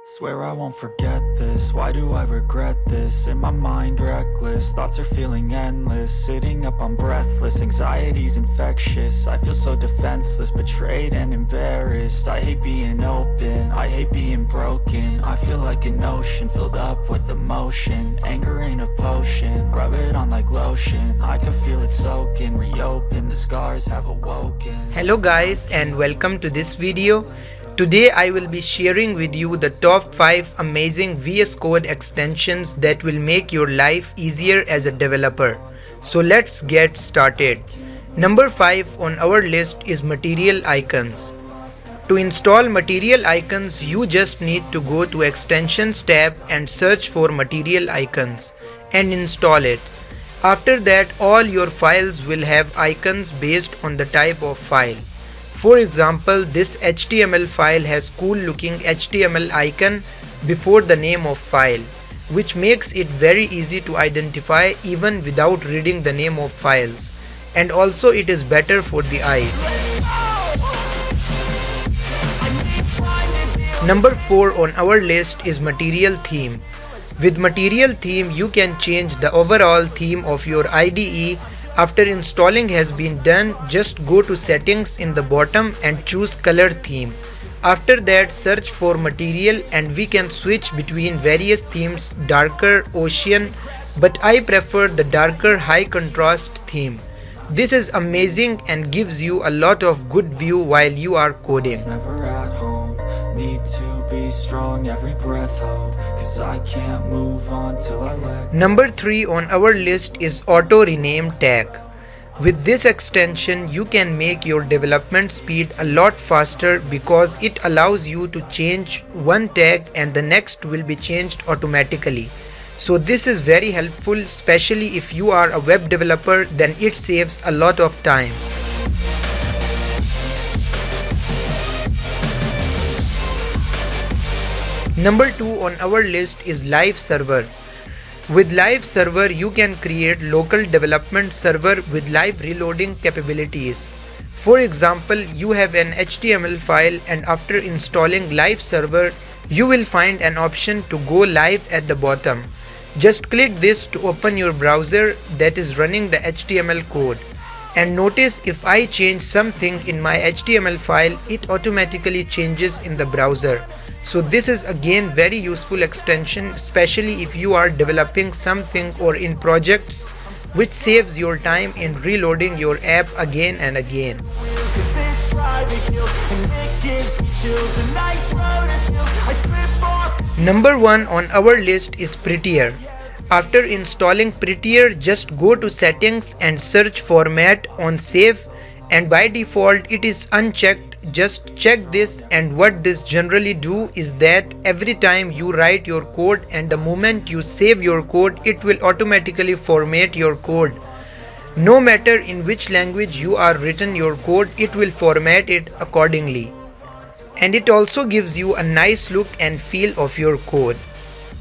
Swear I won't forget this, why do I regret this? In my mind reckless, thoughts are feeling endless. Sitting up I'm breathless, anxiety's infectious. I feel so defenseless, betrayed and embarrassed. I hate being open, I hate being broken. I feel like an ocean filled up with emotion. Anger ain't a potion, rub it on like lotion. I can feel it soaking, reopen, the scars have awoken. Hello guys and welcome to this video. Today I will be sharing with you the top 5 amazing VS Code extensions that will make your life easier as a developer. So let's get started. Number 5 on our list is Material Icons. To install Material Icons, you just need to go to Extensions tab and search for Material Icons and install it. After that, all your files will have icons based on the type of file. For example, this HTML file has cool looking HTML icon before the name of file, which makes it very easy to identify even without reading the name of files. And also it is better for the eyes. Number 4 on our list is Material Theme. With Material Theme, you can change the overall theme of your IDE. After installing has been done, just go to settings in the bottom and choose color theme. After that, search for material and we can switch between various themes, darker, ocean, but I prefer the darker high contrast theme. This is amazing and gives you a lot of good view while you are coding. Never at home, need to be strong, every breath hold, 'cause I can't move on till I let. Number 3 on our list is Auto Rename Tag. With this extension, you can make your development speed a lot faster because it allows you to change one tag and the next will be changed automatically. So this is very helpful, especially if you are a web developer, then it saves a lot of time. Number 2 on our list is Live Server. With Live Server, you can create local development server with live reloading capabilities. For example, you have an HTML file and after installing Live Server, you will find an option to go live at the bottom. Just click this to open your browser that is running the HTML code. And notice if I change something in my HTML file, it automatically changes in the browser. So this is again very useful extension, especially if you are developing something or in projects, which saves your time in reloading your app again and again. Number 1 on our list is Prettier. After installing Prettier, just go to settings and search format on save, and by default it is unchecked. Just check this, and what this generally do is that every time you write your code and the moment you save your code, it will automatically format your code. No matter in which language you are written your code, it will format it accordingly. And it also gives you a nice look and feel of your code.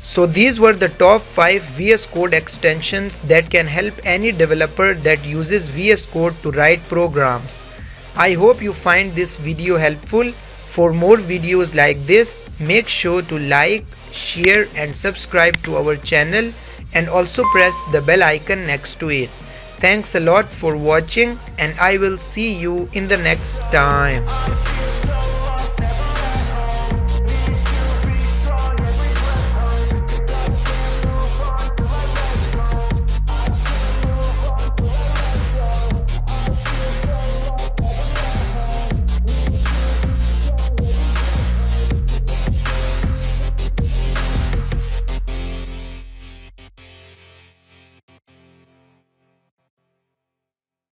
So these were the top 5 VS Code extensions that can help any developer that uses VS Code to write programs. I hope you find this video helpful. For more videos like this, make sure to like, share and subscribe to our channel and also press the bell icon next to it. Thanks a lot for watching and I will see you in the next time.